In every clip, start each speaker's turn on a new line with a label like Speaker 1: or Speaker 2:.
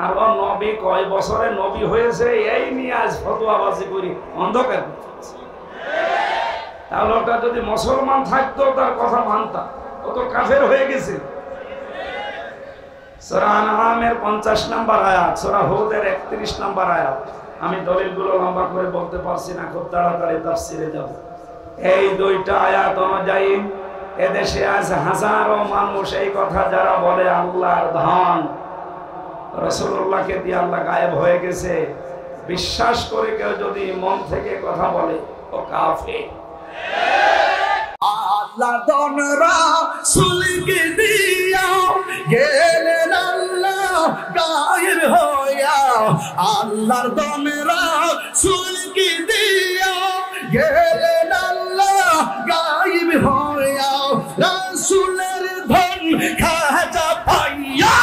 Speaker 1: আর ও নবী কয় বছরে নবী হয়েছে এই নিয়ে আজ ফতোয়াবাজি করি অন্ধকার। তাহলে ওটা যদি মুসলমান থাকতো তার কথা মানতাম, ও তো কাফের হয়ে গেছে। সূরা আনআমের 50 নম্বর আয়াত, সূরা হুদের 31 নম্বর আয়াত। আমি দলিলগুলো লম্বা করে বলতে পারছি না, খুব তাড়াতাড়ি তাফসিরে যাব। এই দুইটা আয়াত অনুযায়ী এদেশে আজ হাজারো মানুষ এই কথা যারা বলে আল্লাহর ধন, রাসূলুল্লাহকে দিয়ে আল্লাহ গায়েব হয়ে গেছে, বিশ্বাস করে কেউ যদি মন থেকে কথা বলে ও কাফের।
Speaker 2: আল্লাহ ধন রাসূলকে দিয়া গেলেন আল্লাহ গায়েব হইয়া, আল্লাহর ধন রাসূলকে দিয়া গেলেন আল্লাহ গায়েব হইয়া, রাসূলের ধন খাজা পাইয়া,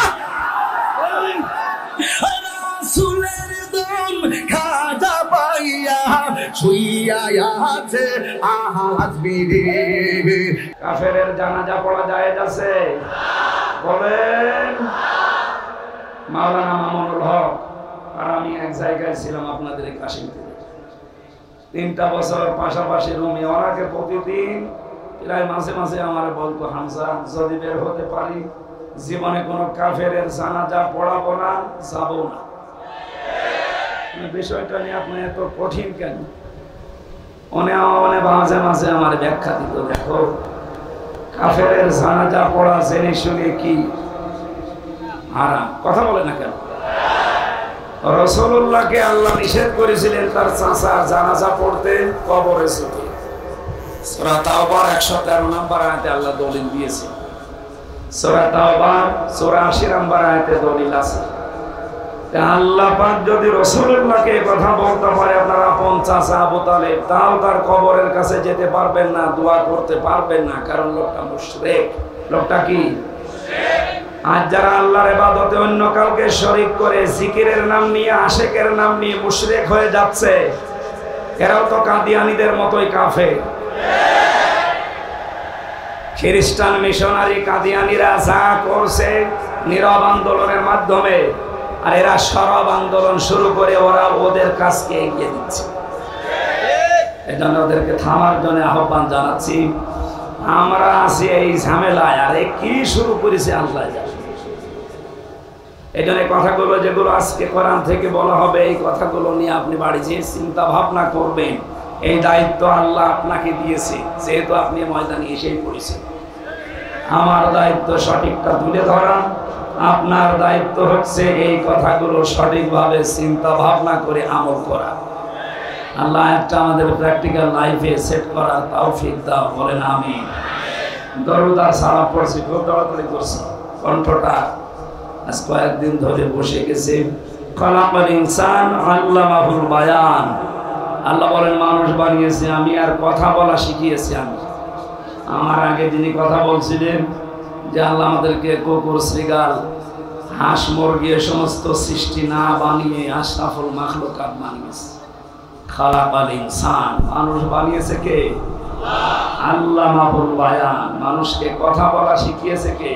Speaker 2: রাসূলের ধন খাজা পাইয়া শুইয়া আছে আজ বিরে।
Speaker 1: কাফেরের জানাজা পড়া জায়েজ আছে? বলেন। মাওলানা মামুনুল হক আর আমি এক জায়গায় ছিলাম আপনাদের কাশিমপুরে, 3টা বছর পাশাপাশি রুমে। ওনাকে প্রতিদিন প্রায় মাঝে মাঝে আমার বলতো, হামজা যদি বের হতে পারি জীবনে কোনো কাফেরের জানাজা পড়াবো না, যাবো না। বিষয়টা নিয়ে আপনি এত কঠিন কেন? মাঝে মাঝে আমার ব্যাখ্যা দিত, দেখো কাফেরের জানাজা পড়া জেনে শুনে কি হারাম, কথা বলে না কেন? রাসূলুল্লাহকে আল্লাহ নিষেধ করেছিলেন তার চাচার জানাজা পড়তে কবরে শুতে। সূরা তাওবার 113 নম্বর আয়াতে আল্লাহ দলিল দিয়েছে। সূরা তাওবার 84 নম্বর আয়াতে দলিল আছে। আল্লাহ পাক যদি রাসূলুল্লাহকে কথা বলতে পারে আপনার আপন চাচা আবু তালেব, তাও তার কবরের কাছে যেতে পারবেন না, দোয়া করতে পারবেন না, কারণ লোকটা মুশরিক। লোকটা কি? আজ যারা আল্লাহর ইবাদতে অন্য কাউকে শরীক করে জিকিরের নাম নিয়ে, আশিকের নাম নিয়ে মুশরিক হয়ে যাচ্ছে, এরাও তো কাদিয়ানীদের মতোই কাফের। খ্রিস্টান মিশনারি কাদিয়ানীরা যা করছে নীরব আন্দোলনের মাধ্যমে, আর এরা সরব আন্দোলন শুরু করে ওরা ওদের কাজকে এগিয়ে দিচ্ছে। এজন্য ওদেরকে থামার জন্য আহ্বান জানাচ্ছি। আমরা আছি এই ঝামেলায়, আর কি শুরু করেছে আল্লাহ জানে। এই জন্য কথাগুলো যেগুলো আজকে কোরআন থেকে বলা হবে, এই কথাগুলো নিয়ে আপনি বাড়ি যেয়ে চিন্তা ভাবনা করবেন। এই দায়িত্ব আল্লাহ আপনাকে দিয়েছে, যেহেতু আপনি ময়দানে এসেই পড়েছেন। আমার দায়িত্ব সঠিকটা তুলে ধরা, আপনার দায়িত্ব হচ্ছে এই কথাগুলো সঠিকভাবে চিন্তা ভাবনা করে আমল করা। আল্লাহ একটা আমাদের প্র্যাকটিক্যাল লাইফে সেট করার তৌফিক দাও, বলেন আমিন। দরুদ আর সালাম পড়ছি, খুব তাড়াতাড়ি করছি, কণ্ঠটা আজ কয়েকদিন ধরে বসে গেছে। খালাকাল ইনসান আল্লামাহুল বায়ান। আল্লাহ বলেন মানুষ বানিয়েছে আমি, আর কথা বলা শিখিয়েছি আমি। আমার আগে যিনি কথা বলছিলেন যে আল্লাহ আমাদেরকে কুকুর, শৃগাল, হাঁস, মুরগি এ সমস্ত সৃষ্টি না বানিয়ে আশরাফুল মাখলুকাত বানিয়েছে। খালাকাল ইনসান, মানুষ বানিয়েছে কে? আল্লামাহুল বায়ান, মানুষকে কথা বলা শিখিয়েছে কে?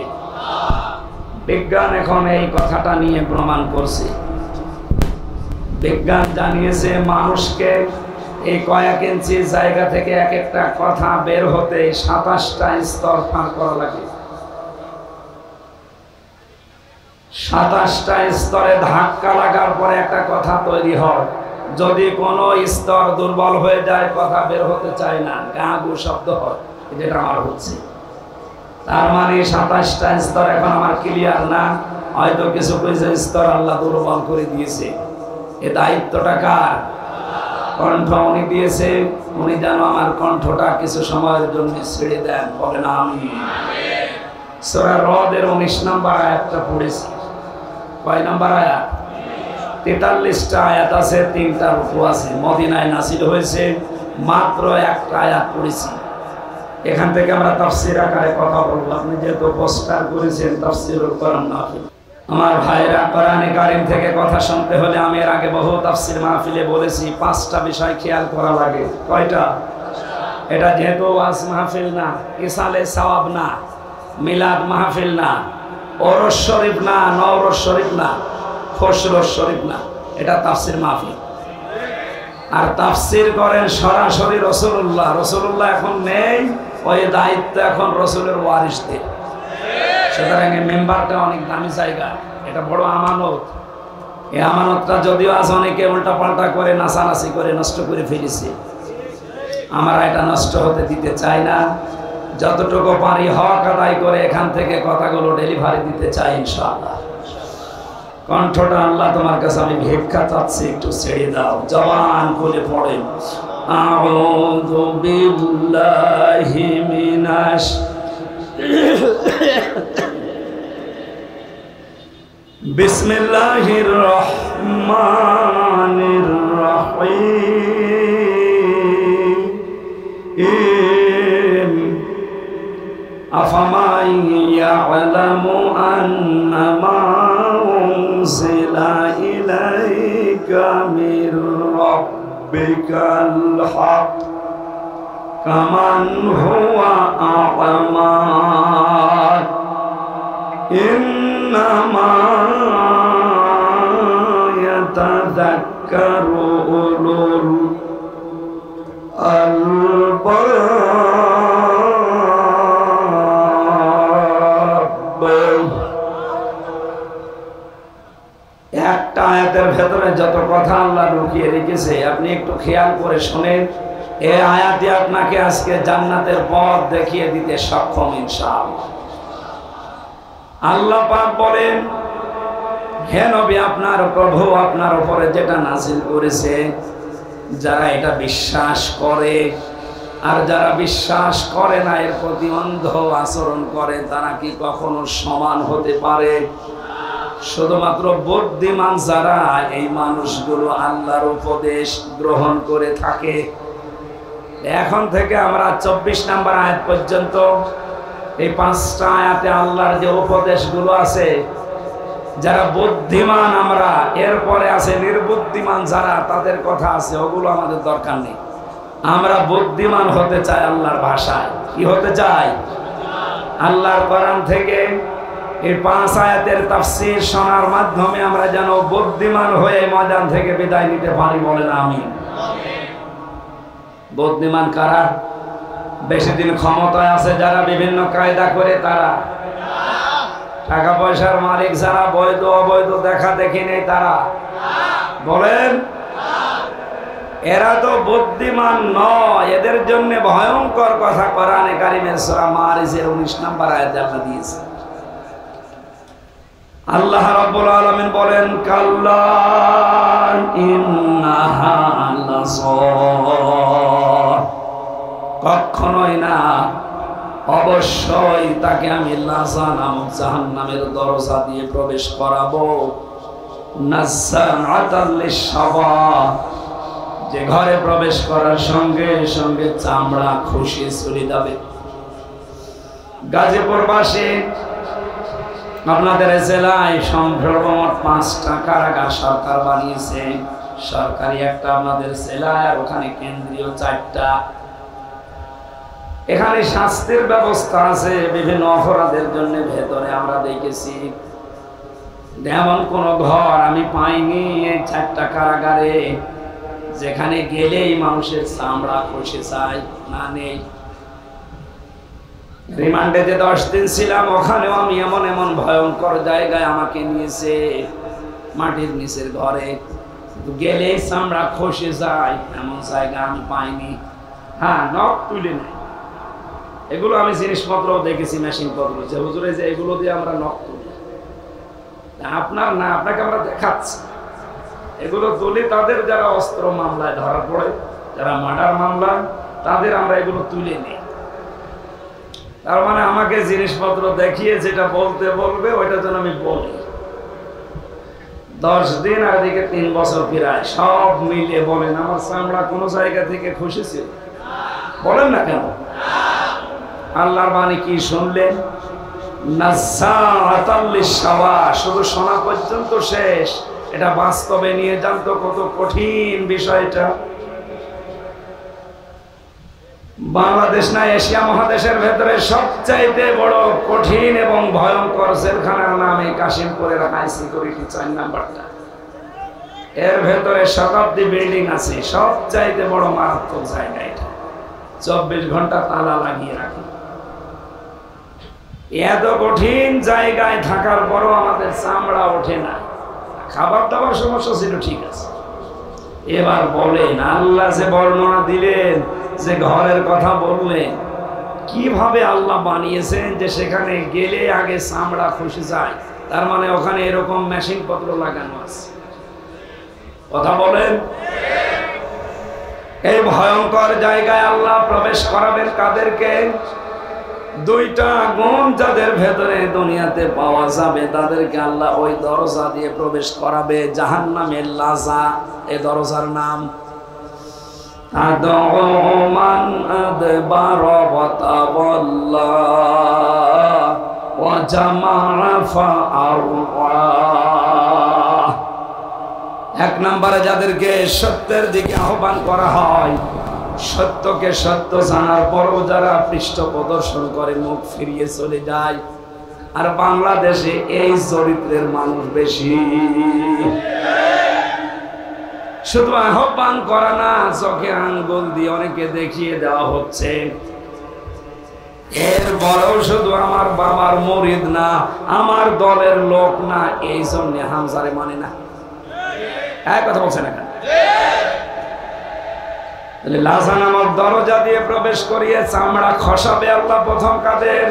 Speaker 1: বিজ্ঞান এখন এই কথাটা নিয়ে প্রমাণ করছে। বিজ্ঞান জানিয়েছে মানুষকে এই কয়েক ইঞ্চি জায়গা থেকে এক একটা কথা বের হতে 27টা স্তর পার করা লাগে। 27টা স্তরে ধাক্কা লাগার পরে একটা কথা তৈরি হয়। যদি কোনো স্তর দুর্বল হয়ে যায়, কথা বের হতে চায় না, গা গু শব্দ হয়, যেটা আমার হচ্ছে। তার মানে 27টা স্তর এখন আমার ক্লিয়ার না, হয়তো কিছু কিছু স্তর আল্লাহ দুর্বল করে দিয়েছে। এ দায়িত্বটা কার? কণ্ঠ উনি দিয়েছে, উনি যেন আমার কণ্ঠটা কিছু সময়ের জন্য ছেড়ে দেন, বলেন আমিন। সূরা রদের 19 নম্বর আয়াতটা পড়েছি। কয় নম্বর আয়াত? 43টা আয়াত আছে, 3টা রুকু আছে। মদিনায় নাযিল হয়েছে, মাত্র একটা আয়াত পড়েছি। এখান থেকে আমরা তাফসীর আকারে কথা বলবো। আপনি যেহেতু পোস্টার করেছেন তাফসীরুল কোরআন মাহফিল, আমার ভাইরা কোরআনে কারীম থেকে কথা শুনতে হলে আমি এর আগে বহু তাফসীর মাহফিলে বলেছি 5টা বিষয় খেয়াল করা লাগে। কয়টা? এটা যেহেতু ওয়াজ মাহফিল না, ইসালে সওয়াব না, মিলাদ মাহফিল না, ওরস শরীফ না, নওরস শরীফ না, খসরুর শরীফ না, এটা তাফসির মাহফিল। আর তাফসির করেন সরাসরি রাসূলুল্লাহ। রাসূলুল্লাহ এখন নেই, ওই দায়িত্ব এখন রাসূলের ওয়ারিসদের। সুতরাং এই মেম্বারটা অনেক দামি জায়গা, এটা বড় আমানত। এই আমানতটা যদিও আজ অনেকে উল্টা পাল্টা করে নাচানাচি করে নষ্ট করে ফেলেছে, আমরা এটা নষ্ট হতে দিতে চাই না। যতটুকু পারি হক আদায় করে এখান থেকে কথাগুলো ডেলিভারি দিতে চাই ইনশাআল্লাহ। কণ্ঠটা আল্লাহ তোমার কাছে আমি ভিক্ষা চাচ্ছি, একটু ছেড়ে দাও, জবান খুলে পড়েন। আউযু বিল্লাহি মিনাশ বিসমিল্লাহির রহমানির রহিম। আফামান ইয়ালামু আন্নামা উনজিলা ইলাইকা মির রাব্বিকাল হক কামান হুয়া আ'মা ইন্নামা ইয়াতাযাক্কারু উলুল আলবাব। একটা আয়াতের ভেতরে যত কথা আল্লাহ লুকিয়ে রেখেছে আপনি একটু খেয়াল করে শুনেন। এই আয়াতে আপনাকে আজকে জান্নাতের পথ দেখিয়ে দিতে সক্ষম ইনশাআল্লাহ। আল্লাহ পাক বলেন, হে নবী, আপনার প্রভু আপনার উপরে যেটা নাযিল করেছে, যারা এটা বিশ্বাস করে আর যারা বিশ্বাস করে না, এর প্রতি অন্ধ আচরণ করে, তারা কি কখনো সমান হতে পারে? শুধুমাত্র বুদ্ধিমান যারা, এই মানুষগুলো আল্লাহর উপদেশ গ্রহণ করে থাকে। এখন থেকে আমরা 24 নম্বর আয়াত পর্যন্ত এই 5টা আয়াতে আল্লাহর যে উপদেশগুলো আছে, যারা বুদ্ধিমান আমরা, এরপরে আছে নির্বুদ্ধিমান যারা, তাদের কথা আছে, ওগুলো আমাদের দরকার নেই। আমরা বুদ্ধিমান হতে চাই আল্লাহর ভাষায়। কি হতে চাই? আল্লাহর কোরআন থেকে এই 5 আয়াতের তাফসীর শোনার মাধ্যমে আমরা যেন বুদ্ধিমান হয়ে ময়দান থেকে বিদায় নিতে পারি। বলেন আমিন। বুদ্ধিমান কারা? বেশি দিন ক্ষমতায় আছে যারা, বিভিন্ন কায়দা করে তারা, টাকা পয়সার মালিক যারা, বৈধ অবৈধ দেখা দেখি নেই তারা। বলেন, এরা তো বুদ্ধিমান নয়। এদের জন্য ভয়ঙ্কর কথা কোরআনে কারিমের সূরা মারিজের 19 নম্বর আয়াতে আল্লাহ দিয়েছে। আল্লাহ রাব্বুল আলামিন বলেন, কাল্লা ইন্নাহা লাযা, কখনোই না, অবশ্যই তাকে আমি লাযা নামক জাহান্নামের দরজা দিয়ে প্রবেশ করাবো। নাযাআতাল লিশাওয়া, যে ঘরে প্রবেশ করার সঙ্গে সঙ্গে চামড়া খুশি চলে যাবে। গাজীপুরবাসী, আপনাদের জেলায় সম্ভ্রমণ 5টা কারাগার সরকার বানিয়েছে। সরকারি একটা আপনাদের জেলায়, আর ওখানে কেন্দ্রীয় 4টা। এখানে শাস্তির ব্যবস্থা আছে বিভিন্ন অপরাধের জন্য। ভেতরে আমরা দেখেছি এমন কোন ঘর আমি পাইনি এই 4টা কারাগারে যেখানে গেলেই মানুষের চামড়া খসে যায় না, নেই। রিমান্ডে যে 10 দিন ছিলাম, ওখানেও আমি এমন এমন ভয়ঙ্কর জায়গায় আমাকে নিয়েছে, মাটির নিচের ঘরে, গেলেই চামড়া খসে যায় এমন জায়গা আমি পাইনি। হ্যাঁ, নখ তুলে নেই, এগুলো আমি জিনিসপত্র দেখেছি, মেশিন পত্র, যে হুজুরে যে এগুলো দিয়ে আমরা নখ তুলি। আপনার না, আপনাকে আমরা দেখাচ্ছি। এগুলো তুলি তাদের যারা অস্ত্র মামলায় ধরা পড়ে, যারা মার্ডার মামলা, তাদের আমরা এগুলো তুলে নিই। তার মানে আমাকে জিনিসপত্র দেখিয়ে যেটা বলতে বলবে ওইটা যেন আমি বলি। 10 দিন আর এদিকে 3 বছর প্রায়, সব মিলে বলেন আমার চামড়া কোনো জায়গা থেকে খুশিছে? বলেন না কেন? আল্লাহর বাণী কি শুনলেন? নাযাআতাল লিশাওয়া, শুধু শোনা পর্যন্ত শেষ। এটা বাস্তবে নিয়ে জানতো কত কঠিন বিষয়টা। বাংলাদেশ না এশিয়া মহাদেশের ভেতরে সবচাইতে বড় কঠিন এবং ভয়ঙ্কর জেলখানার নাম এই কাশিমপুরের হাই সিকিউরিটি 4 নাম্বারটা। এর ভেতরে শতাব্দী বিল্ডিং আছে, সবচাইতে বড় মারাত্মক জায়গা এটা। 24 ঘন্টা তালা লাগিয়ে রাখে। এত কঠিন জায়গায় থাকার পরও আমাদের চামড়া ওঠে না। খাবার দাবার সমস্যা ছিল, ঠিক আছে। এবার বলেন, আল্লাহ যে বর্ণনা দিলেন, যে ঘরের কথা বললেন, কিভাবে আল্লাহ বানিয়েছেন যে সেখানে গেলে আগে চামড়া খসে যায়। তার মানে ওখানে এরকম মেশিন পত্র লাগানো আছে। কথা বলেন। এই ভয়ঙ্কর জায়গায় আল্লাহ প্রবেশ করাবেন কাদেরকে? 2টা গুণ যাদের ভেতরে দুনিয়াতে পাওয়া যাবে তাদেরকে আল্লাহ ওই দরজা দিয়ে প্রবেশ করাবে। জাহান্নামের লাজা, এই দরজার নাম আদমান আদবার ওয়া তাওয়াল্লা ওয়া জামা ফাআওয়া। 1 নম্বরে যাদেরকে সত্যের দিকে আহ্বান করা হয়, সত্যকে সত্য জানার পরও যারা পৃষ্ঠ প্রদর্শন করে, মুখ ফিরিয়ে চলে যায়। আর বাংলাদেশে এই চরিত্রের মানুষ বেশি। শুধু আহ্বান করা না, চোখে আঙ্গুল দিয়ে অনেকে দেখিয়ে দেওয়া হচ্ছে। এর বড়ও শুধু আমার বাবার মুরিদ না, আমার দলের লোক না, এই জন্য হামজারে মানে না। এক কথা বলছে না কেন? লাজা নামক দরজা দিয়ে প্রবেশ করিয়ে চামড়া খসাবে আল্লাহ প্রথম কাদের?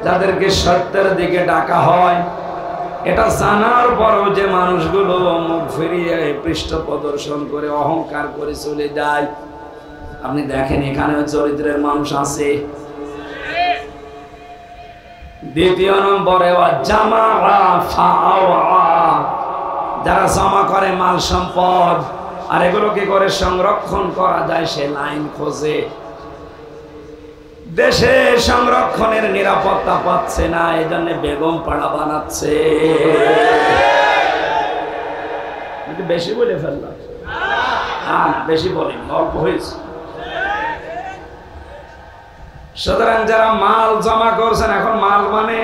Speaker 1: যাদেরকে সত্যের দিকে ডাকা হয়। এটা জানার পরও যে মানুষগুলো মুখ ফিরিয়ে পৃষ্ঠ প্রদর্শন করে অহংকার করে চলে যায়। আপনি দেখেন এখানে চরিত্রের মানুষ আছে। 2 নম্বরে জামা ফাআওয়া, যারা জমা করে মাল সম্পদ আর এগুলো কি করে সংরক্ষণ করা যায় সে লাইন খোঁজে। দেশে সংরক্ষণের নিরাপত্তা পাচ্ছে না, এই জন্য বেগম পাড়া বানাচ্ছে। বেশি বলে ফেললাম? বেশি বলি, অল্প হয়েছে। সুতরাং যারা মাল জমা করছেন, এখন মাল মানে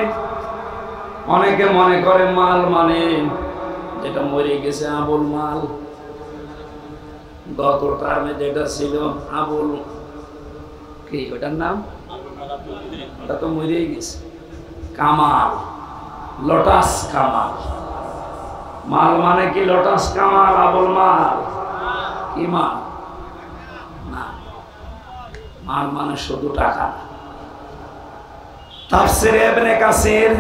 Speaker 1: অনেকে মনে করে মাল মানে যেটা মরে গেছে আবুল মাল। গত টার্মে যেটা ছিল আবুল, কি ওটার নাম? ওটা তো মরেই গেছে। কামাল, লোটাস কামাল। মাল মানে কি লোটাস কামাল, আবুল মাল? কি মাল? না, মাল মানে শুধু টাকা। তাফসীরে ইবনে কাসির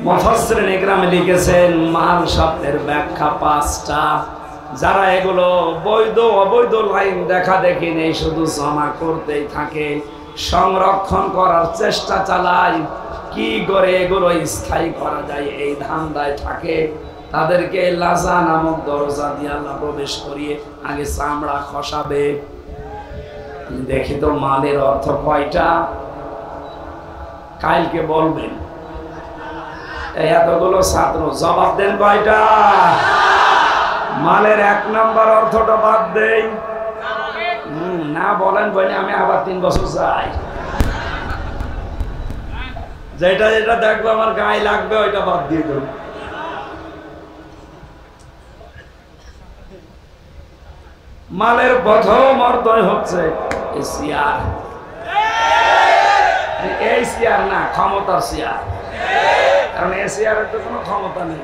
Speaker 1: মুফাসসিরিন ইকরামে লিখেছেন, মাল শব্দের ব্যাখ্যা 5টা। যারা এগুলো বৈধ অবৈধ লাইন দেখা দেখি নেই, শুধু জমা করতেই থাকে, সংরক্ষণ করার চেষ্টা চালায়, কি করে এগুলো স্থায়ী করা যায় এই ধান্দায় থাকে, তাদেরকে লাজা নামক দরজা দিয়ে আল্লাহ প্রবেশ করিয়ে আগে চামড়া খসাবে। দেখি তো মালের অর্থ কয়টা? কালকে বলবেন। এতগুলো ছাত্র জবাব দেন কয়টা? মালের 1 নম্বর অর্থটা বাদ দেই। না বলেন বলে আমি আবার 3 বছর যাই। যেটা যেটা দেখবো আমার গায়ে লাগবে ওইটা বাদ দিয়ে দেব। মালের প্রথম অর্থই হচ্ছে চেয়ার। এই চেয়ার না, ক্ষমতার চেয়ার। কারণ এই চেয়ারের তো কোনো ক্ষমতা নেই।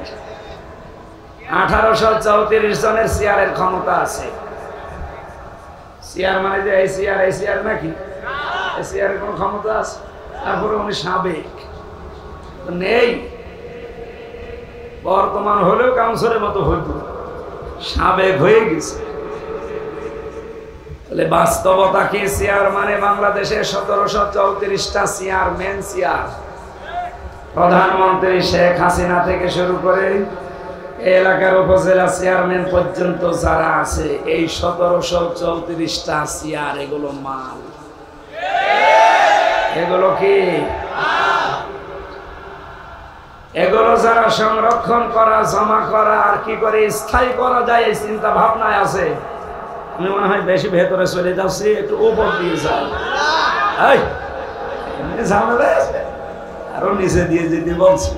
Speaker 1: 1834 জনের চেয়ারের ক্ষমতা আছে। চেয়ার মানে যে এই চেয়ার নাকি? এই চেয়ারের কোনো ক্ষমতা আছে? তারপরে উনি সাবেক নেই, বর্তমান হলেও কাউন্সিলের মতো হইত, সাবেক হয়ে গেছে। বাস্তবতা কি? চেয়ার মানে বাংলাদেশে 1734টা চেয়ারম্যান চেয়ার। প্রধানমন্ত্রী শেখ হাসিনা থেকে শুরু করে এলাকার উপজেলা চেয়ারম্যান পর্যন্ত যারা আছে, এই 1734টা চেয়ার, এগুলো মাল। এগুলো কি? এগুলো যারা সংরক্ষণ করা, জমা করা আর কি করে স্থায়ী করা যায় এই চিন্তা ভাবনায় আছে, আমি মনে হয় বেশি ভেতরে চলে যাচ্ছি, একটু উপর দিয়ে যাই, ঝামেলা আছে, আরো নিচে দিয়ে যেতে বলছি।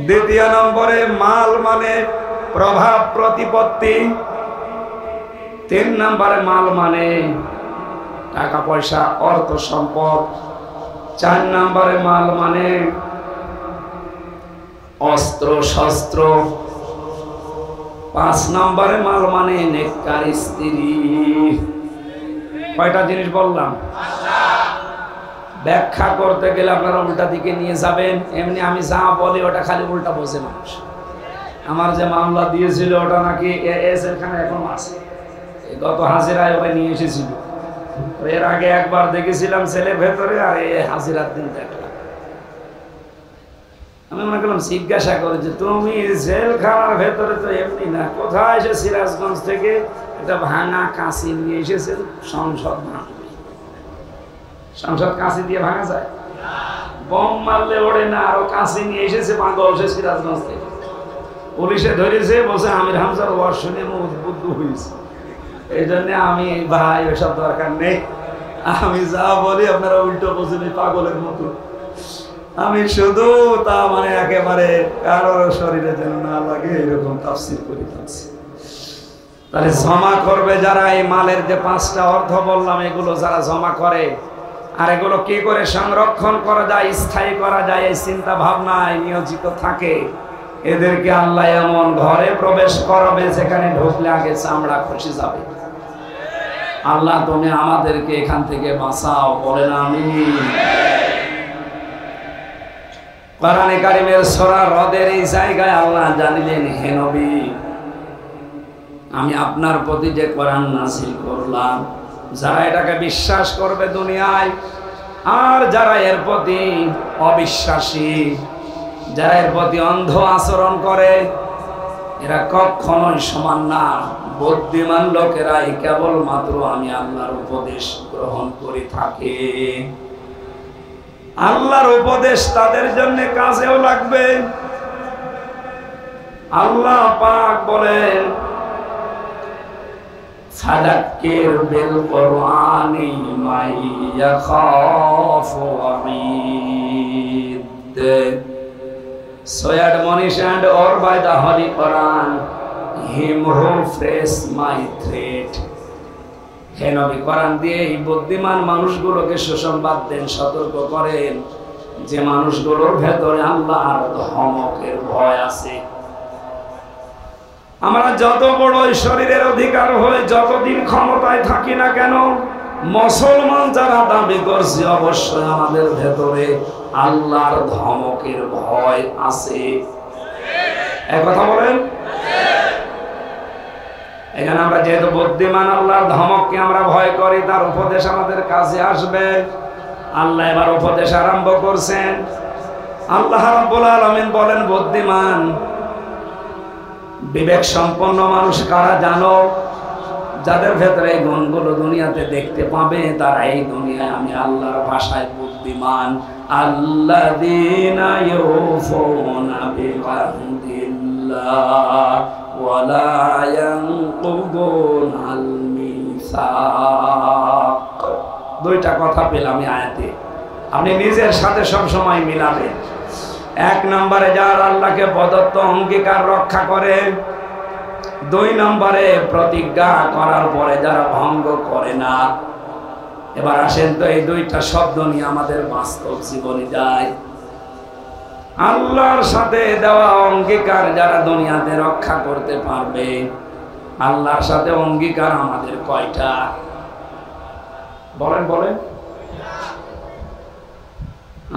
Speaker 1: দ্বিতীয় নম্বরে মাল মানে প্রভাব প্রতিপত্তি। 3 নম্বরে মাল মানে টাকা পয়সা অর্থ সম্পদ। 4 নম্বরে মাল মানে অস্ত্র শস্ত্র। 5 নম্বরে মাল মানে নেককার স্ত্রী। কয়টা জিনিস বললাম? ব্যাখ্যা করতে গেলে আপনারা উল্টা দিকে নিয়ে যাবেন। এমনি আমি যা বলি ওটা খালি উল্টা বোঝে মানুষ। আমার যে মামলা দিয়েছিল ওটা নাকি এখানে এখন আছে, গত হাজিরায় ওকে নিয়ে এসেছিল। এর আগে একবার দেখেছিলাম ছেলের ভেতরে, আর এই হাজিরার দিন দেখলাম। আমি মনে করলাম জিজ্ঞাসা করে যে তুমি জেলখানার ভেতরে তো এমনি না, কোথায় এসে সিরাজগঞ্জ থেকে একটা ভাঙা কাঁচি নিয়ে এসেছেন, সংসদ ভাঙবে। সংসদ কাঁচি দিয়ে ভাঙা যায়? বম মারলে ওড়ে না, আরো কাঁচি নিয়ে এসেছে পাগল সে সিরাজগঞ্জ থেকে। পুলিশে ধরেছে, বলছে আমির হামজার ওয়াজ শুনে উদ্বুদ্ধ হয়েছে। এই জন্য আমি ভাই ওসব দরকার নেই, আমি যা বলি আপনারা উল্টো বোঝেন পাগলের মতো। আমি শুধু তা মানে একেবারে কারোর শরীরে যেন না লাগে এরকম তাফসীর করে যাচ্ছি। তাহলে জমা করবে যারা, এই মালের যে 5টা অর্থ বললাম, এগুলো যারা জমা করে, আর এগুলো কি করে সংরক্ষণ করা যায়, স্থায়ী করা যায়, এই চিন্তা ভাবনায় নিয়োজিত থাকে, এদেরকে আল্লাহ এমন ঘরে প্রবেশ করাবে যেখানে ঢুকলে আগে চামড়া খসে যাবে। আল্লাহ তুমি আমাদেরকে এখান থেকে বাঁচাও, বলেন আমিন। কোরআনে কারিমের সূরা রদের এই জায়গায় আল্লাহ জানিলেন, হে নবী, আমি আপনার প্রতি যে কোরআন নাযিল করলাম, যারা এটাকে বিশ্বাস করবে দুনিয়ায়, আর যারা এর প্রতি অবিশ্বাসী, যারা এর প্রতি অন্ধ আচরণ করে, এরা কখনোই সমান না। বুদ্ধিমান লোকেরাই কেবলমাত্র আমি আল্লাহর উপদেশ গ্রহণ করে থাকে। আল্লাহর উপদেশ তাদের জন্য কাজেও লাগবে। আল্লাহ পাক বলেন, ফাযাক্কির বিল কুরআনি মান ইয়াখাফু ওয়াঈদ। So admonish and or by the Holy Quran him who face my threat. হে নবী, কোরআন দিয়ে এই বুদ্ধিমান মানুষগুলোকে সুসংবাদ দেন, সতর্ক করেন যে মানুষগুলোর ভেতরে আল্লাহর ধমকের ভয় আছে। আমরা যত বড় শরীরের অধিকার হয়ে যতদিন ক্ষমতায় থাকি না কেন, মুসলমান যারা দাবি করছে, অবশ্যই আমাদের ভেতরে আল্লাহর ধমকের ভয় আছে। এক কথা বলেন। এখানে আমরা যেহেতু বুদ্ধিমান, আল্লাহর ধমককে আমরা ভয় করি, তার উপদেশ আমাদের কাছে আসবে। আল্লাহ এবার উপদেশ আরম্ভ করছেন। আল্লাহ রাব্বুল আলামিন বলেন, বুদ্ধিমান বিবেক সম্পন্ন মানুষ কারা জানো? যাদের ভেতরে এই গুণগুলো দুনিয়াতে দেখতে পাবে, তারা এই দুনিয়ায় আমি আল্লাহর ভাষায় বুদ্ধিমান। আল্লাযীনা ইউফুনা বিআহদিল্লাহ ওয়া লা ইয়ানকুদুনাল মিসাক। 2টা কথা পেলাম এই আয়াতে, আপনি নিজের সাথে সব সময় মিলাবেন। 1 নম্বরে যারা আল্লাহকে প্রদত্ত অঙ্গীকার রক্ষা করে, 2 নম্বরে প্রতিজ্ঞা করার পরে যারা ভঙ্গ করে না। এবার আসেন তো এই 2টা শব্দ নিয়ে আমাদের বাস্তব জীবনে যায়। আল্লাহর সাথে দেওয়া অঙ্গীকার যারা দুনিয়াতে রক্ষা করতে পারবে, আল্লাহর সাথে অঙ্গীকার আমাদের কয়টা? বলেন বলেন।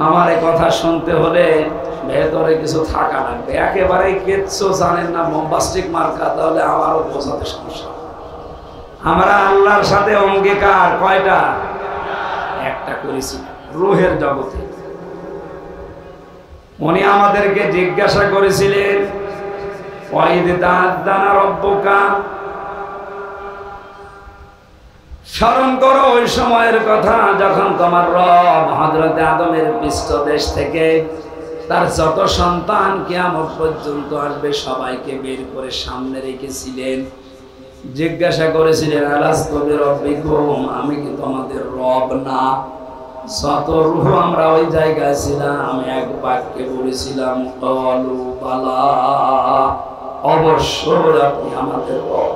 Speaker 1: আমার এই কথা শুনতে হলে ভেতরে কিছু থাকা লাগবে। একেবারেই কিচ্ছু জানেন না, বোম্বাস্টিক মার্কা, তাহলে আমারও বোঝাতে সমস্যা। আমরা আল্লাহর সাথে অঙ্গীকার কয়টা? একটা করেছি রূহের জগতে। উনি আমাদেরকে জিজ্ঞাসা করেছিলেন, ওয়াইদ তাআযানা রাব্বুকা, স্মরণ করো ওই সময়ের কথা যখন তোমার রব হযরত আদমের পৃষ্ঠদেশ থেকে তার যত সন্তান কিয়ামত পর্যন্ত আসবে সবাইকে বের করে সামনে রেখেছিলেন। জিজ্ঞাসা করেছিলেন আলাস্তু বিরব্বিকুম, আমি কি তোমাদের রব না? শত রূহ আমরা ওই জায়গায় ছিলাম, এক বাক্যে বলেছিলাম ক্বালু বালা, অবশ্যই আপনি আমাদের রব।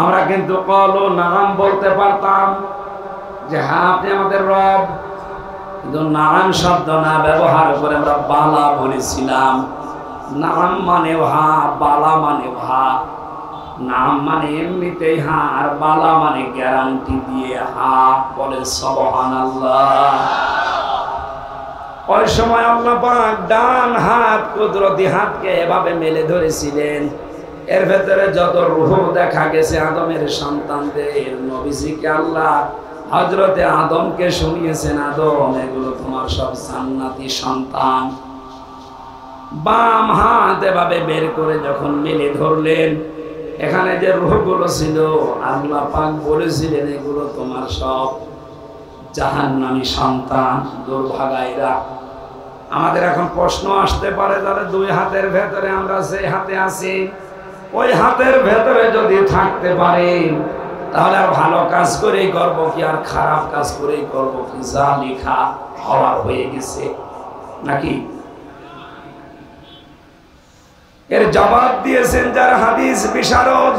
Speaker 1: আমরা কিন্তু ক্বালু নাম বলতে পারতাম যে হ্যাঁ আপনি আমাদের রব, কিন্তু নাম শব্দ না ব্যবহার করে আমরা বালা বলেছিলাম। নাম মানে হা, বালা মানে ভা। নাম মানে এমনিতেই হা, আর বালা মানে গ্যারান্টি দিয়ে হা। বলে সুবহানাল্লাহ। ওই সময় আল্লাহ পাক ডান হাত, কুদরতি হাতকে এভাবে মেলে ধরেছিলেন। এর ভেতরে যত রূহ দেখা গেছে আদমের সন্তানদের, নবীজিকে আল্লাহ হযরতে আদমকে শুনিয়েছেন, আদম এগুলো তোমার সব জান্নাতি সন্তান। বাম হাত এভাবে বের করে যখন মেলে ধরলেন, এখানে যে রূহগুলো ছিল আল্লাহ পাক বলেছিলেন এগুলো তোমার সব জাহান্নামী সন্তান, দুর্ভাগাইরা। আমাদের এখন প্রশ্ন আসতে পারে, তাহলে দুই হাতের ভেতরে আমরা যে হাতে আছি, ওই হাতের ভেতরে যদি থাকতে পারি তাহলে আর ভালো কাজ করেই করবো কি, আর খারাপ কাজ করেই করবো কি? যা লেখা হওয়ার হয়ে গেছে নাকি? এর জবাব দিয়েছেন যারা হাদিস বিশারদ,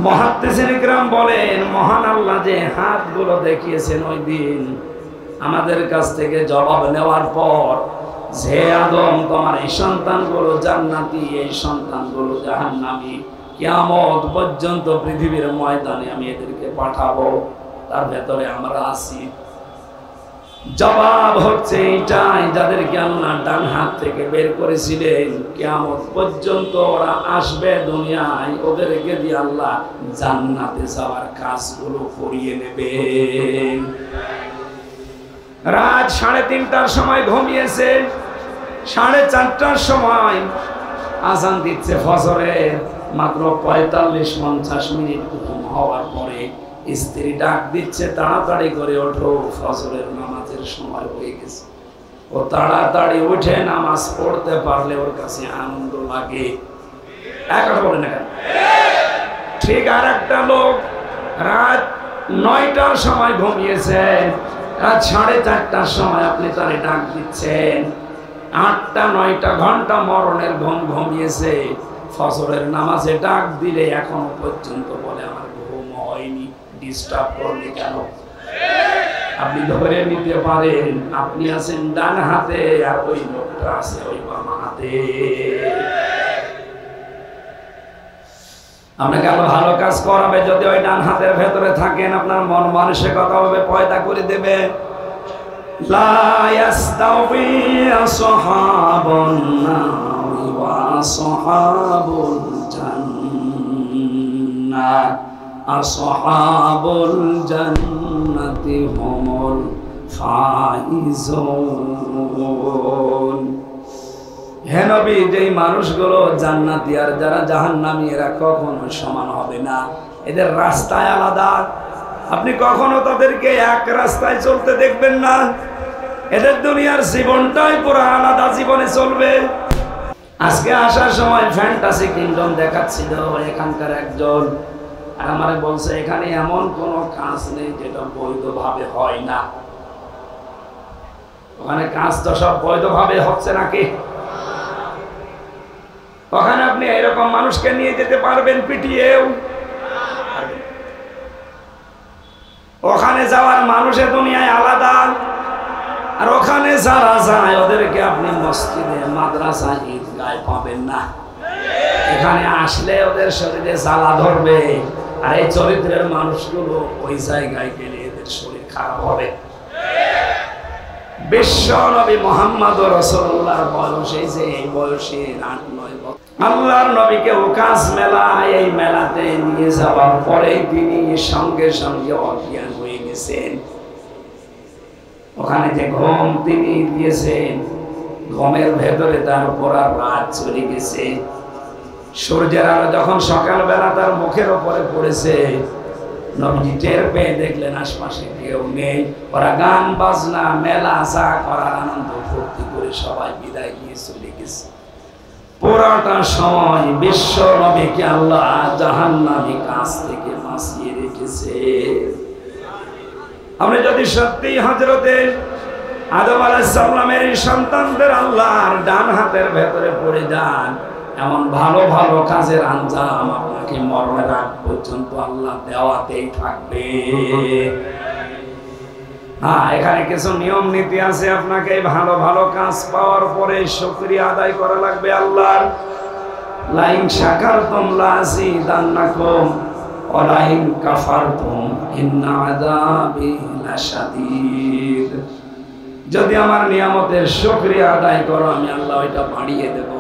Speaker 1: মুহাদ্দিসিন ইকরাম বলেন, মহান আল্লাহ যে হাতগুলো দেখিয়েছেন ওই দিন আমাদের কাছ থেকে জবাব নেওয়ার পর, যে আদম তোমার এই সন্তানগুলো জান্নাতি, এই সন্তানগুলো জাহান্নামী, কিয়ামত পর্যন্ত পৃথিবীর ময়দানে আমি এদেরকে পাঠাবো, তার ভেতরে আমরা আছি। জবাব হচ্ছে এটাই, যাদেরকে আল্লাহ ডান হাত থেকে বের করেছিলেন, কিয়ামত পর্যন্ত ওরা আসবে দুনিয়ায়, ওদেরকে দিয়ে আল্লাহ জান্নাতে যাওয়ার কাজগুলো করিয়ে নেবেন। রাত 3:30টার সময় ঘুমিয়েছে, 4:30টার সময় আজান দিচ্ছে ফজরের, মাত্র 45-50 মিনিট ঘুম হওয়ার পরে স্ত্রী ডাক দিচ্ছে, তাড়াতাড়ি করে ওঠো, ফজরের নামাজের সময় হয়ে গেছে। ও তাড়াতাড়ি উঠে নামাজ পড়তে পারলে ওর কাছে আনন্দ লাগে। একটা বলে না কেন? ঠিক আর একটা লোক রাত 9টার সময় ঘুমিয়েছে, রাত 4:30টার সময় আপনি তারে ডাক দিচ্ছেন, 8টা-9টা ঘন্টা মরণের ঘুম ঘুমিয়েছে, ফজরের নামাজে ডাক দিলে এখনো পর্যন্ত বলে আমার ঘুম হয়নি, ডিস্টার্ব করলে কেন? আপনি ধরে নিতে পারেন আপনি আছেন ডান হাতে আর ওই লোকটা আছে ওই বাম হাতে। আপনাকে আরো ভালো কাজ করাবে যদি ওই ডান হাতের ভেতরে থাকেন, আপনার মন মানসিকতা হবে পয়দা করে দেবে। লা ইয়াস্তাউই আসহাবুন নারি ওয়া আসহাবুল জান্নাহ, আসহাবুল জান্নাতি হুমুল ফাইজুন। হে নবী, যেই মানুষগুলো জান্নাতি আর যারা জাহান্নামী এরা কখনো সমান হবে না, এদের রাস্তায় আলাদা। আপনি কখনো তাদেরকে এক রাস্তায় চলতে দেখবেন না, এদের দুনিয়ার জীবনটাই পুরো আলাদা জীবনে চলবে। আজকে আসার সময় ফ্যান্টাসি কিংডম দেখাচ্ছিল এখানকার একজন, আর আমারে বলছে এখানে এমন কোনো কাজ নেই যেটা বৈধভাবে হয় না। ওখানে কাজ তো সব বৈধভাবে হচ্ছে নাকি? ওখানে আপনি এরকম মানুষকে নিয়ে যেতে পারবেন পিটিয়েও? ওখানে যাওয়ার মানুষের দুনিয়ায় আলাদা, আর ওখানে যারা যায় ওদেরকে আপনি মসজিদে, মাদ্রাসা, ঈদগায় পাবেন না। এখানে আসলে ওদের শরীরে জ্বালা ধরবে, আর এই চরিত্রের মানুষগুলো ওই জায়গায় গেলে এদের শরীর খারাপ হবে। বিশ্ব নবী মুহাম্মদ রাসূলুল্লাহর বয়স এই যে এই বয়সে 8-9 বছর, আল্লাহর নবীকে উকাস মেলা, এই মেলাতে নিয়ে যাওয়ার পরে তিনি সঙ্গে সঙ্গে অজ্ঞান হয়ে গেছেন। ওখানে যে ঘুম তিনি দিয়েছেন, ঘুমের ভেতরে তার উপর আর রাত চলে গেছে। সূর্যের আলো যখন সকালবেলা তার মুখের উপরে পড়েছে, নবীজি টের পেয়ে দেখলেন আশপাশে কেউ নেই। ওরা গান বাজনা, মেলা যা করার আনন্দ ফুর্তি করে সবাই বিদায় নিয়ে চলে গেছে। পুরাটা সময় বিশ্ব নবীকে আল্লাহ জাহান্নামী কাজ থেকে বাঁচিয়ে রেখেছে। আপনি যদি সত্যি হযরতে আদম আলাইহিস সালামের সন্তানদের আল্লাহর ডান হাতের ভেতরে পড়ে যান, এমন ভালো ভালো কাজের আঞ্জাম আপনাকে মরণের আগ পর্যন্ত আল্লাহ দেওয়াতেই থাকবে। হ্যাঁ, এখানে কিছু নিয়ম নীতি আছে। আপনাকে ভালো ভালো কাজ পাওয়ার পরে শুকরিয়া আদায় করা লাগবে আল্লাহর। লাইন শাকারতুম লাযিদান্নাকুম ওয়া লাইন কাফারতুম ইন্না আযাবি লাশাদীদ। যদি আমার নিয়ামতের শুকরিয়া আদায় করো, আমি আল্লাহ ওইটা বাড়িয়ে দেব।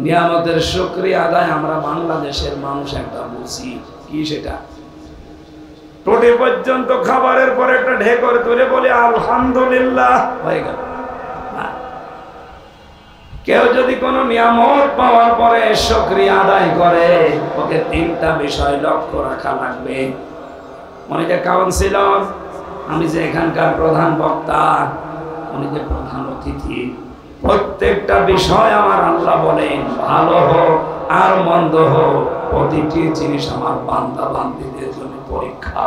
Speaker 1: নিয়ামতের শুকরিয়া আদায় আমরা বাংলাদেশের মানুষ একটা বুঝি, কি সেটা? টোটে পর্যন্ত খাবারের পর একটা ঢেকর তুলে বলে আলহামদুলিল্লাহ, হয়ে গেল। কেউ যদি কোনো নিয়ামত পাওয়ার পরে শুকরিয়া আদায় করে, ওকে তিনটা বিষয় লক্ষ্য রাখা লাগবে। উনি যে কাউন্সিলর, আমি যে এখানকার প্রধান বক্তা, উনি যে প্রধান অতিথি, প্রত্যেকটা বিষয় আমার আল্লাহ বলেন ভালো হোক আর মন্দ হোক, প্রতিটি জিনিস আমার বান্দা বান্দীদের জন্য পরীক্ষা।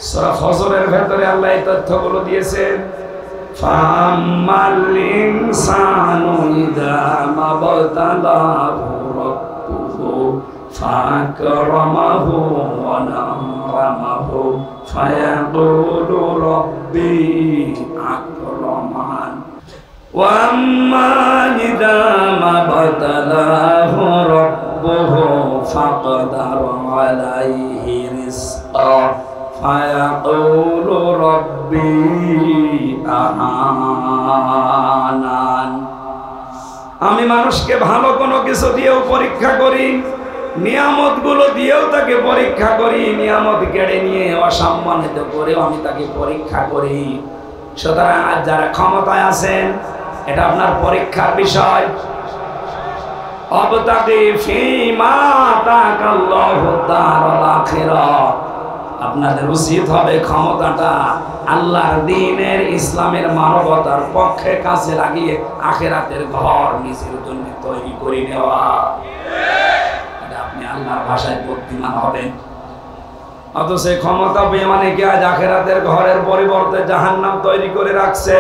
Speaker 1: সূরা ফজরের ভেতরে আল্লাহ এই তথ্যগুলো দিয়েছেন। ফাম্মাল ইনসানু ইযা মাবতালাহু রাব্বুহু ফাকরামাহু ওয়া না'মাহু ফায়াকুলু রাব্বি আকরামান ওয়া আম্মা ইযা মাবতালাহু রাব্বুহু ফাকদারা আলাইহি রিজকা ফায়াকুলু রাব্বি আহানান। আমি মানুষকে ভালো কোনো কিছু দিয়েও পরীক্ষা করি, নিয়ামতগুলো দিয়েও তাকে পরীক্ষা করি, নিয়ামত কেড়ে নিয়ে অসম্মানিত করেও আমি তাকে পরীক্ষা করি। সুতরাং আজ যারা ক্ষমতায় আছেন, এটা আপনার পরীক্ষার বিষয়। অবতাগি ফীমা আতাকাল্লাহু দারুল আখিরাহ। আপনাদের উচিত হবে ক্ষমতাটা আল্লাহর দ্বীনের, ইসলামের, মানবতার পক্ষে কাজে লাগিয়ে আখিরাতের ঘর নিজের জন্য তৈরি করে নেওয়া। আপনি আল্লাহর ভাষায় বুদ্ধিমান হবেন। অথচ ক্ষমতা পেয়ে মানে কি আজ আখিরাতের ঘরের পরিবর্তে জাহান্নাম তৈরি করে রাখছে।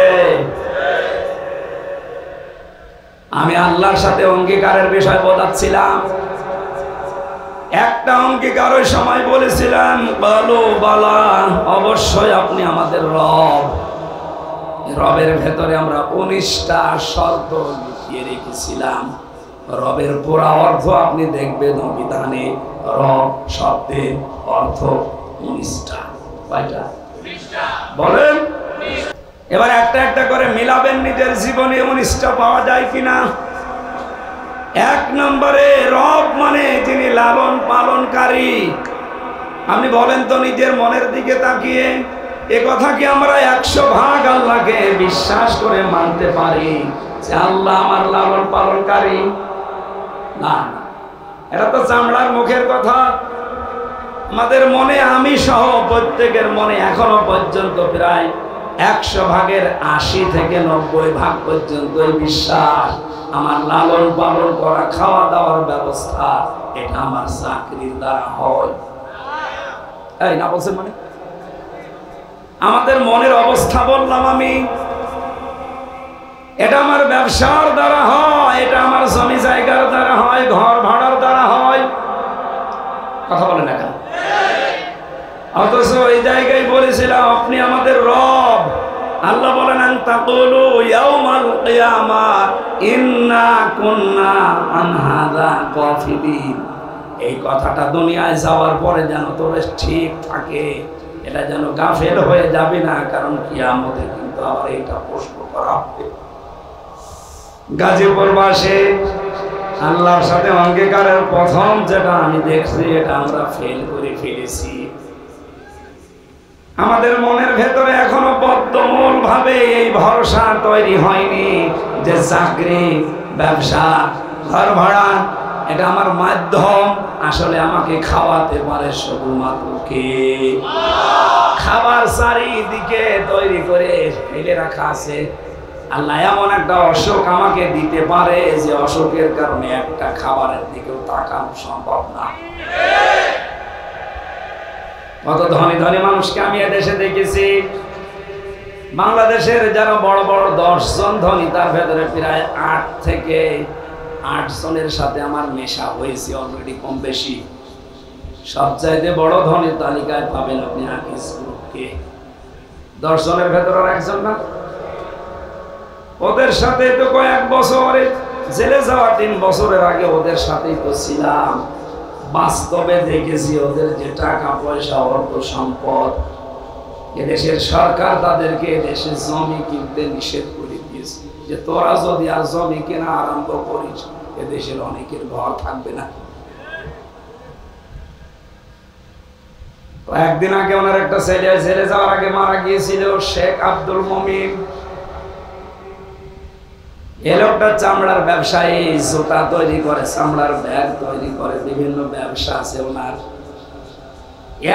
Speaker 1: আমি আল্লাহর সাথে অঙ্গীকারের বিষয় বোঝাচ্ছিলাম। একটা অঙ্গীকার ওই সময় বলেছিলাম, বলো বালা, অবশ্যই আপনি আমাদের রব। রবের ভেতরে আমরা 19টা শর্ত লিখিয়ে রেখেছিলাম। রবের পুরা অর্থ আপনি দেখবেন অভিধানে। রব শব্দের অর্থ 19টা। কয়টা? 19টা। বলেন। এবার একটা একটা করে মিলাবেন নিজের জীবনে 19টা পাওয়া যায় কিনা। 1 নম্বরে রব মানে যিনি লালন পালনকারী। আপনি বলেন তো নিজের মনের দিকে তাকিয়ে, এ কথা কি আমরা 100% আল্লাহকে বিশ্বাস করে মানতে পারি যে আল্লাহ আমার লালন পালনকারী? না, এটা তো চামড়ার মুখের কথা। আমাদের মনে, আমি সহ প্রত্যেকের মনে এখনো পর্যন্ত প্রায় 100 ভাগের 80 থেকে 90 ভাগ পর্যন্ত বিশ্বাস আমার লালন পালন করা, খাওয়া দাওয়ার ব্যবস্থা, এটা আমার চাকরির দ্বারা হয়। এই না বলছেন মানে আমাদের মনের অবস্থা বললাম আমি। এটা আমার ব্যবসার দ্বারা হয়, এটা আমার জমি জায়গার দ্বারা হয়, ঘর ভাড়ার দ্বারা হয়। কথা বলেন না কেন? অথচ এই জায়গায় বলেছিলাম আপনি আমাদের রব। আল্লাহ বলেন তাকুলু ইয়াউমাল কিয়ামাহ ইন্না কুন্না আন হাযা গাফিলিন। এই কথাটা দুনিয়ায় যাওয়ার পরে যেন তোর ঠিক থাকে, এটা যেন গাফেল হয়ে যাবে না, কারণ কিয়ামতে কিন্তু আবার এটা প্রশ্ন করা হবে। গাজীপুরবাসী আল্লাহর সাথে অঙ্গীকারের প্রথম যেটা আমি দেখছি, এটা আমরা ফেল করে ফেলেছি। আমাদের মনের ভেতরে এখনো বদ্ধমূল ভাবে এই ভরসা তৈরি হয়নি যে চাকরি, ব্যবসা, ঘর ভাড়া এটা আমার মাধ্যম। আসলে আমাকে খাওয়াতে পারে শুধুমাত্র কে? খাবার চারিদিকে তৈরি করে ফেলে রাখা আছে। আল্লাহ এমন একটা অসুখ আমাকে দিতে পারে যে অসুখের কারণে একটা খাবারের দিকেও তাকানো সম্ভব না। কত ধনী ধনী মানুষকে আমি এদেশে দেখেছি। বাংলাদেশের যারা বড় বড় 10 জন ধনী, তার ভেতরে প্রায় 8 থেকে 8 জনের সাথে আমার মেশা হয়েছে অলরেডি, কম বেশি। সবচাইতে বড় ধনীর তালিকায় পাবেন আপনি আকিস গ্রুপকে। 10 জনের ভেতরে একজন না। ওদের সাথে তো কয়েক বছরে জেলে যাওয়া, 3 বছরের আগে ওদের সাথেই তো ছিলাম। বাস্তবে দেখেছি ওদের যে টাকা পয়সা, অর্থ সম্পদ, এদেশের সরকার তাদেরকে এদেশে জমি কিনতে নিষেধ করে দিয়েছে, যে তোরা যদি আর জমি কেনা আরম্ভ করিস এদেশের অনেকের ঘর থাকবে না। একদিন আগে ওনার একটা ছেলে জেলে যাওয়ার আগে মারা গিয়েছিল, শেখ আব্দুল মমিন। এ লোকটা চামড়ার ব্যবসায়ী, জুতা তৈরি করে, চামড়ার ব্যাগ তৈরি করে, বিভিন্ন ব্যবসা আছে ওনার।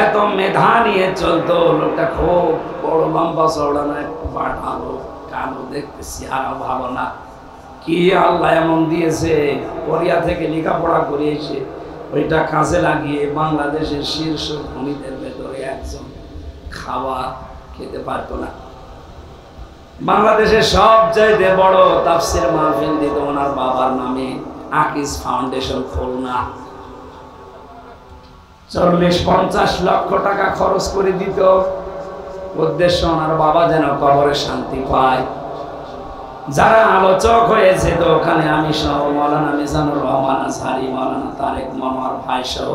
Speaker 1: এত মেধা নিয়ে চলতো লোকটা, খুব বড় লম্বা চওড়া না, একটু বাড়ানো, কানও দেখতেছি আর ভালো না। কি আল্লাহ এমন দিয়েছে, কোরিয়া থেকে লেখাপড়া করিয়েছে, ওইটা কাজে লাগিয়ে বাংলাদেশের শীর্ষ ধনীদের ভেতরে একজন। খাবার খেতে পারতো না। বাংলাদেশের সবচাইতে বড় তাফসীর মাহফিল দিত ওনার বাবার নামে, আকিস ফাউন্ডেশন খুলনা। 40-50 লক্ষ টাকা খরচ করে দিত। উদ্দেশ্য ওনার বাবা যেন কবরে শান্তি পায়। যারা আলোচক হয়েছে তো ওখানে আমি সহ, মৌলানা মিজানুর রহমান আজহারি, মৌলানা তারেক মনোয়ার ভাই সহ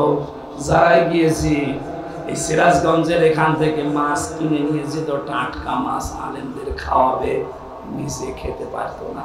Speaker 1: যারাই গিয়েছি, এই সিরাজগঞ্জের এখান থেকে মাছ কিনে নিয়ে যেত, টাটকা মাছ, আলেমদের খাওয়াবে, নিজে খেতে পারতো না।